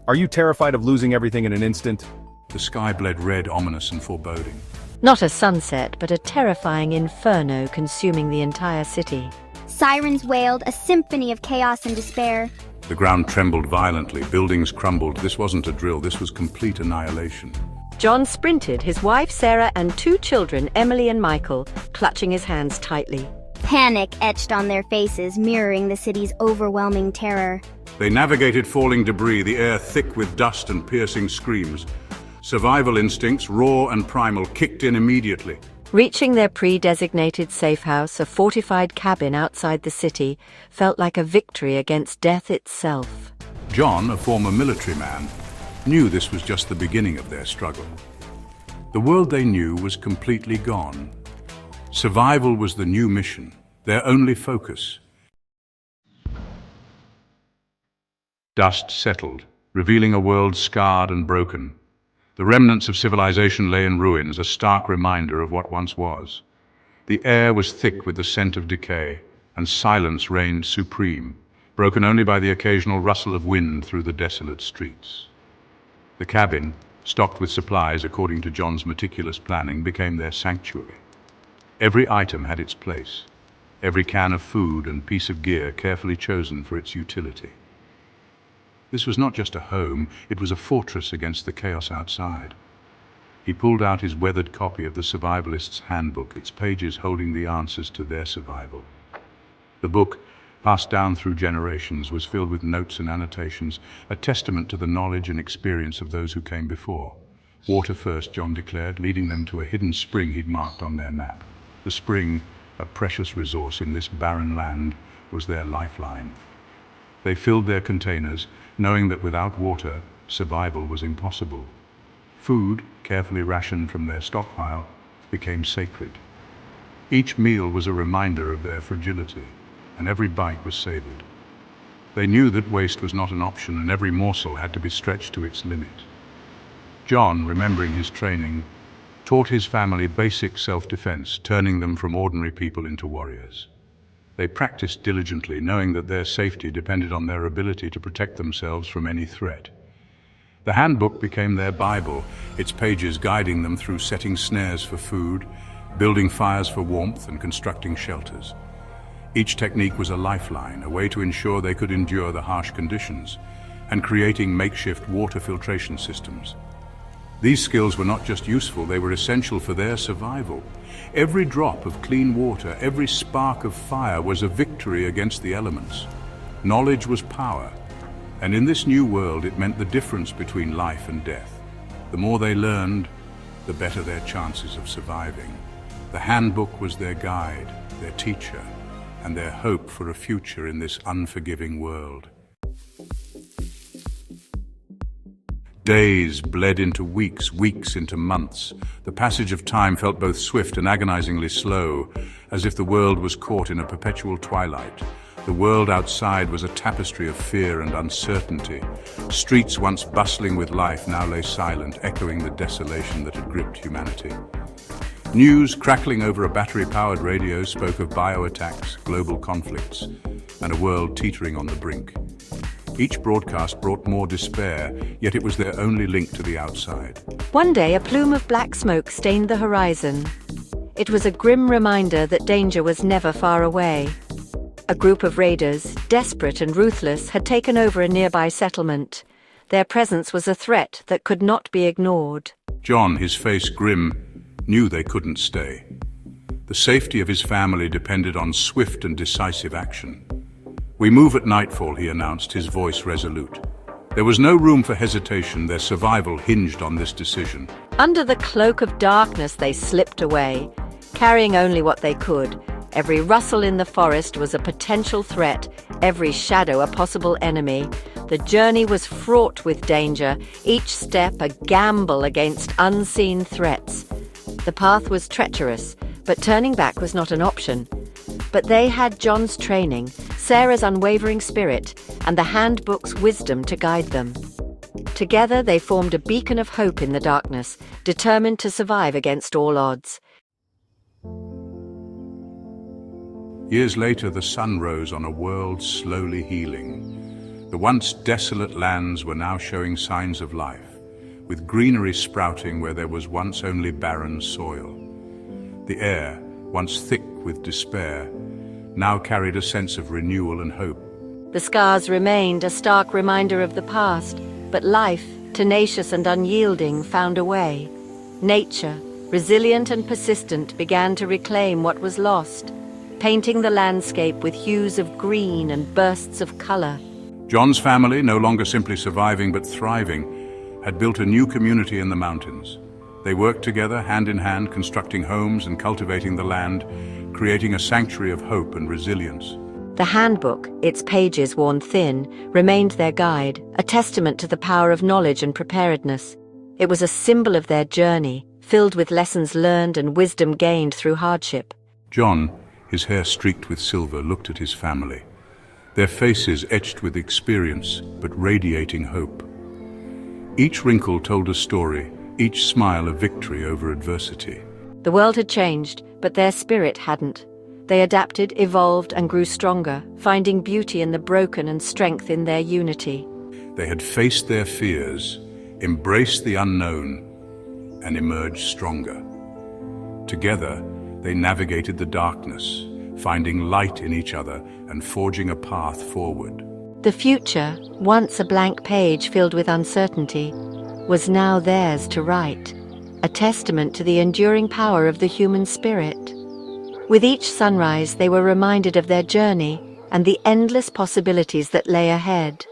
Are you terrified of losing everything in an instant? The sky bled red, ominous and foreboding. Not a sunset, but a terrifying inferno consuming the entire city. Sirens wailed, a symphony of chaos and despair. The ground trembled violently, buildings crumbled. This wasn't a drill, this was complete annihilation. John sprinted, his wife Sarah and 2 children, Emily and Michael, clutching his hands tightly. Panic etched on their faces, mirroring the city's overwhelming terror. They navigated falling debris, the air thick with dust and piercing screams. Survival instincts, raw and primal, kicked in immediately. Reaching their pre-designated safe house, a fortified cabin outside the city, felt like a victory against death itself. John, a former military man, knew this was just the beginning of their struggle. The world they knew was completely gone. Survival was the new mission, their only focus. Dust settled, revealing a world scarred and broken. The remnants of civilization lay in ruins, a stark reminder of what once was. The air was thick with the scent of decay, and silence reigned supreme, broken only by the occasional rustle of wind through the desolate streets. The cabin, stocked with supplies according to John's meticulous planning, became their sanctuary. Every item had its place, every can of food and piece of gear carefully chosen for its utility. This was not just a home, it was a fortress against the chaos outside. He pulled out his weathered copy of the Survivalist's Handbook, its pages holding the answers to their survival. The book, passed down through generations, was filled with notes and annotations, a testament to the knowledge and experience of those who came before. Water first, John declared, leading them to a hidden spring he'd marked on their map. The spring, a precious resource in this barren land, was their lifeline. They filled their containers, knowing that without water, survival was impossible. Food, carefully rationed from their stockpile, became sacred. Each meal was a reminder of their fragility, and every bite was savored. They knew that waste was not an option, and every morsel had to be stretched to its limit. John, remembering his training, taught his family basic self-defense, turning them from ordinary people into warriors. They practiced diligently, knowing that their safety depended on their ability to protect themselves from any threat. The handbook became their Bible, its pages guiding them through setting snares for food, building fires for warmth, and constructing shelters. Each technique was a lifeline, a way to ensure they could endure the harsh conditions, and creating makeshift water filtration systems. These skills were not just useful, they were essential for their survival. Every drop of clean water, every spark of fire was a victory against the elements. Knowledge was power, and in this new world it meant the difference between life and death. The more they learned, the better their chances of surviving. The handbook was their guide, their teacher, and their hope for a future in this unforgiving world. Days bled into weeks, weeks into months. The passage of time felt both swift and agonizingly slow, as if the world was caught in a perpetual twilight. The world outside was a tapestry of fear and uncertainty. Streets once bustling with life now lay silent, echoing the desolation that had gripped humanity. News crackling over a battery-powered radio spoke of bio-attacks, global conflicts, and a world teetering on the brink. Each broadcast brought more despair, yet it was their only link to the outside. One day, a plume of black smoke stained the horizon. It was a grim reminder that danger was never far away. A group of raiders, desperate and ruthless, had taken over a nearby settlement. Their presence was a threat that could not be ignored. John, his face grim, knew they couldn't stay. The safety of his family depended on swift and decisive action. "We move at nightfall," he announced, his voice resolute. There was no room for hesitation. Their survival hinged on this decision. Under the cloak of darkness, they slipped away, carrying only what they could. Every rustle in the forest was a potential threat, every shadow a possible enemy. The journey was fraught with danger, each step a gamble against unseen threats. The path was treacherous, but turning back was not an option. But they had John's training, Sarah's unwavering spirit, and the handbook's wisdom to guide them. Together they formed a beacon of hope in the darkness, determined to survive against all odds. Years later, the sun rose on a world slowly healing. The once desolate lands were now showing signs of life, with greenery sprouting where there was once only barren soil. The air, once thick with despair, now carried a sense of renewal and hope. The scars remained, a stark reminder of the past, but life, tenacious and unyielding, found a way. Nature, resilient and persistent, began to reclaim what was lost, painting the landscape with hues of green and bursts of color. John's family, no longer simply surviving but thriving, had built a new community in the mountains. They worked together, hand in hand, constructing homes and cultivating the land, creating a sanctuary of hope and resilience. The handbook, its pages worn thin, remained their guide, a testament to the power of knowledge and preparedness. It was a symbol of their journey, filled with lessons learned and wisdom gained through hardship. John, his hair streaked with silver, looked at his family, their faces etched with experience but radiating hope. Each wrinkle told a story, each smile a victory over adversity. The world had changed, but their spirit hadn't. They adapted, evolved, and grew stronger, finding beauty in the broken and strength in their unity. They had faced their fears, embraced the unknown, and emerged stronger. Together, they navigated the darkness, finding light in each other and forging a path forward. The future, once a blank page filled with uncertainty, was now theirs to write, a testament to the enduring power of the human spirit. With each sunrise, they were reminded of their journey and the endless possibilities that lay ahead.